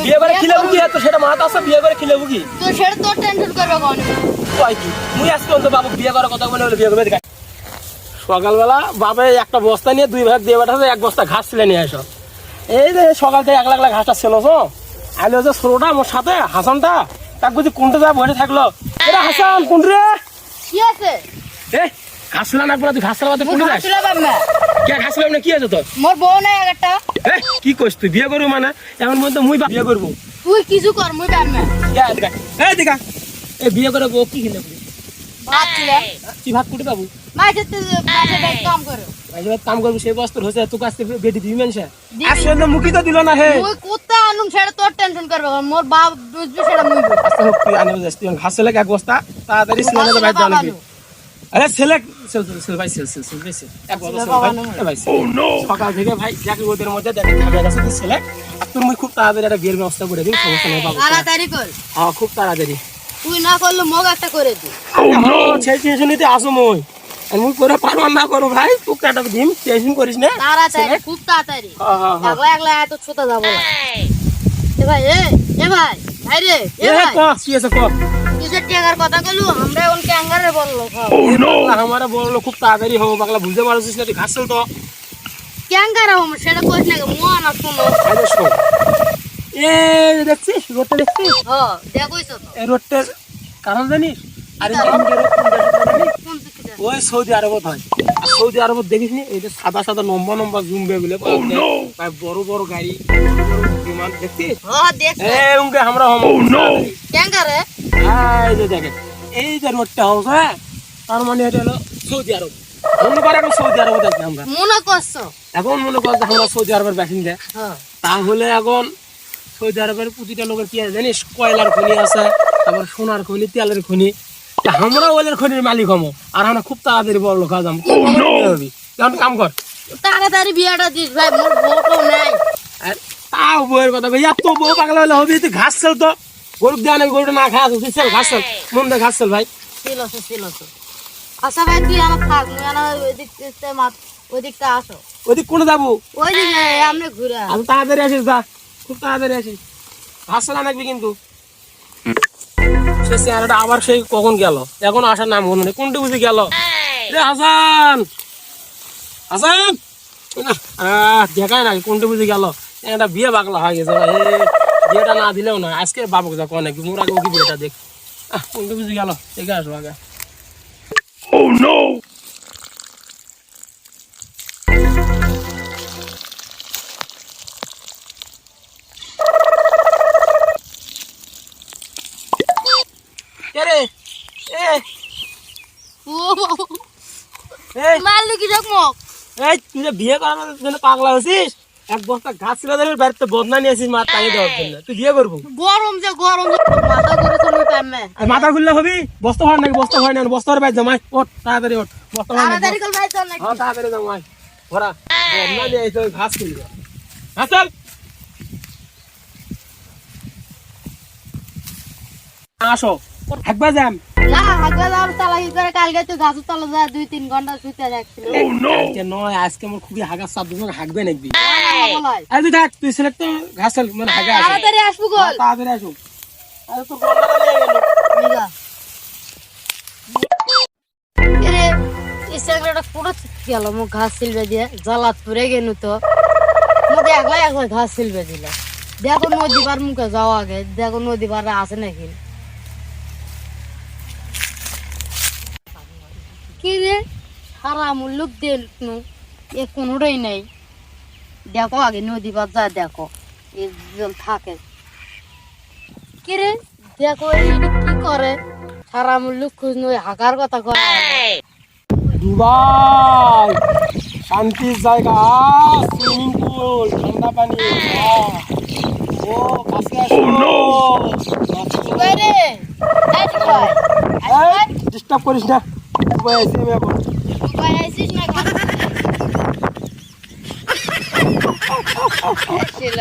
বিয়ে করে খিলাবো কি এত সেটা মাথা আছে বিয়ে করে খিলাবো কি তো সেটা তোর টেনশন করবে কোন কই কি মুই আজকে অন্ত বাবু বিয়ে করার কথা বলে বিয়ে করবে দেখাই সকালবেলা বাবা একটা বস্তা নিয়ে দুই ভাগ দিয়ে পাঠাছে এক বস্তা ঘাস ছিলে নিয়ে আসো এই যে সকাল থেকে একলা একলা ঘাসটা ছিল তো আইলো যে ছোটটা মোর সাথে হাসানটা তাক বুঝি কোনটা যা বসে থাকলো এরা হাসান কোন রে কি আছে এ ঘাস ছিল না পুরো তুই ঘাস লাগাতে কোন যাস কে ঘাস লাগাম না কি আছে তোর মোর বউ নাই একটা এ কি কইছ তুই বিয়ে করবি মানে এমন মধ্যে মুই বিয়ে করবো তুই কিছু কর মুই পারবে এই দেখা এ বিয়ে করে বউ কি খেলে ভাত ছিলে কি ভাত কুটে পাবো মাঝে কাম করো কাম করবো সেই বস্তর হয়েছে তোকে আসতে বেটি দিবি মানুষে আসলে মুখি তো দিল না হে মুই কুত্তা আনুম সেটা তোর টেনশন করবে মোর বাপ বুঝবি সেটা মুই বুঝবো আচ্ছা হোক তুই আনবে যাস তুই ঘাস ছেলে এক বস্তা তাড়াতাড়ি ছেলে বাইর দাও নাকি আরে ছেলে সেল ভাই সেল বেশি এক বস্তা ভাই ও নো সকাল থেকে ভাই দেখি ওদের মধ্যে দেখি খাবে গেছে তো ছেলে আর তোর মুই খুব তাড়াতাড়ি একটা বিয়ের ব্যবস্থা করে দিই সমস্যা নেই বাবু তাড়াতাড়ি কর হ্যাঁ খুব তাড়াতাড়ি তুই না করলে মোক একটা করে দি ও নো সেই টেনশন নিতে আসো মই আমি করে পারবো না করো ভাই তুই কাটা দিম টেনশন করিস না তাড়াতাড়ি খুব তাড়াতাড়ি হ্যাঁ একলা একলা এত ছোট যাব না এ ভাই এ ভাই ভাই রে এ এ ভাই ক কি আছে ক কিসের টেঙ্গার কথা কইলু আমরা ওন ক্যাঙ্গারে বললো ও নো আমারে বললো খুব তাড়াতাড়ি হবে পাগলা বুঝতে পারছিস না তুই ঘাস চল তো ক্যাঙ্গারে হম সেটা কইছ না মোয়া না শুনো আরে শোন এ দেখছিস রোডটা দেখছিস হ দেখইছো তো এই রোডটার কারণ জানিস আরে ইন্ডিয়া রোড কোন দেশে জানিস কোন দিকে ওই সৌদি আরবত হয় আর সৌদি আরবত দেখিস নি এই যে সাদা সাদা লম্বা লম্বা জুমবে বলে ভাই বড় বড় গাড়ি বিমান দেখছিস হ দেখছ এ উনকে আমরা হম ক্যাঙ্গারে এই যে দেখেন এই যে রোডটা হচ্ছে তার মানে এটা হলো সৌদি আরব মনে করে এখন সৌদি আরবত আছি আমরা মনে করছো এখন মনে কর যে আমরা সৌদি আরবের বাসিন্দা হ্যাঁ তাহলে এখন সৌদি আরবের প্রতিটা লোকের কি আছে জানিস কয়লার খনি আছে তারপর সোনার খনি তেলের খনি তা আমরা ওইলের খনির মালিক হবো আর আমরা খুব তাড়াতাড়ি বড় লোক হয়ে যাবো কেমন কাম কর তাড়াতাড়ি বিয়াটা দিস ভাই মোর বউটো নাই আর তাও বউয়ের কথা ভাই এত বউ পাগলা হলে হবে তুই ঘাস চল তো গরু দেওয়া নেই গরুটা না খাওয়া তুই চল ঘাস চল মন দে ঘাস চল ভাই ছিল আচ্ছা ভাই তুই আমার থাক মুই আনা ওই দিকটা আসো ওইদিক কোনে যাবো ওই দিকে আমরা ঘুরে আমি তাড়াতাড়ি আসিস যা খুব তাড়াতাড়ি আসিস ঘাস চল আনাকবি কিন্তু সে চেহারাটা আবার সেই কখন গেল এখন আসার নাম মনে নেই কোনটা বুঝে গেল রে হাসান হাসান দেখায় না কোনটা বুঝে গেল একটা বিয়ে পাগলা হয়ে গেছে ভাই বিয়েটা না দিলেও না আজকে বাবুকে যা কয় নাকি মোর আগে ওকে বিয়েটা দেখ কোনটা বুঝে গেল দেখে আসবো আগে Oh no! মারলি কি জকমক এই তুই যে বিয়ে করার জন্য পাগলা হয়েছিস এক বস্তা ঘাস ছিল বাড়িতে বদনা নিয়ে আসিস মা তাই দেওয়ার জন্য তুই বিয়ে করবো গরম যে মাথা করে চলবে টাইমে আর মাথা খুললে হবি বস্তা ভাড় নাকি বস্তা ভাড় না বস্তার বাইর জামাই ওঠ তাড়াতাড়ি ওঠ বস্তা ভাড় তাড়াতাড়ি কল ভাই চল নাকি হ্যাঁ তাড়াতাড়ি জামাই ভরা বদনা নিয়ে এসে ঘাস কিনবে হ্যাঁ চল আসো একবার যাম না একবার আর চালাকি করে কালকে তো গাছের তলে যা 2-3 ঘন্টা শুতে যাচ্ছিল আজকে নয় আজকে আমার খুবই হাগার চাপ দিবে হাগবে নাকি বলাই আরে তুই থাক তুই সিলেক্ট তো ঘাস চল মানে হাগা আসো তাড়াতাড়ি আসবো কল তাড়াতাড়ি আসো আরে তোর গন্ডাটা নিয়ে গেল নিগা এরে ইসেগড়া পুরো গেল মু ঘাস সিলবে দিয়ে জ্বালাত পুরে গেনু তো মুদে একলা ঘাস সিলবে দিল দেখো নদী পার মুখে যাওয়া আগে দেখো নদী পার আছে নাকি কি রে সারা মুল্লুক দেখনু এ কোনোটাই নাই দেখো আগে নদী পার যা দেখো এ জল থাকে কি রে দেখো এইটা কি করে সারা মুল্লুক খুঁজ নই হাকার কথা কয় দুবাই শান্তির জায়গা সুইমিং পুল ঠান্ডা পানি ও কাছে আসো কই রে এই কই ডিস্টার্ব করিস না দুবাই আছি আমি এখন কই আইছিস না ছিল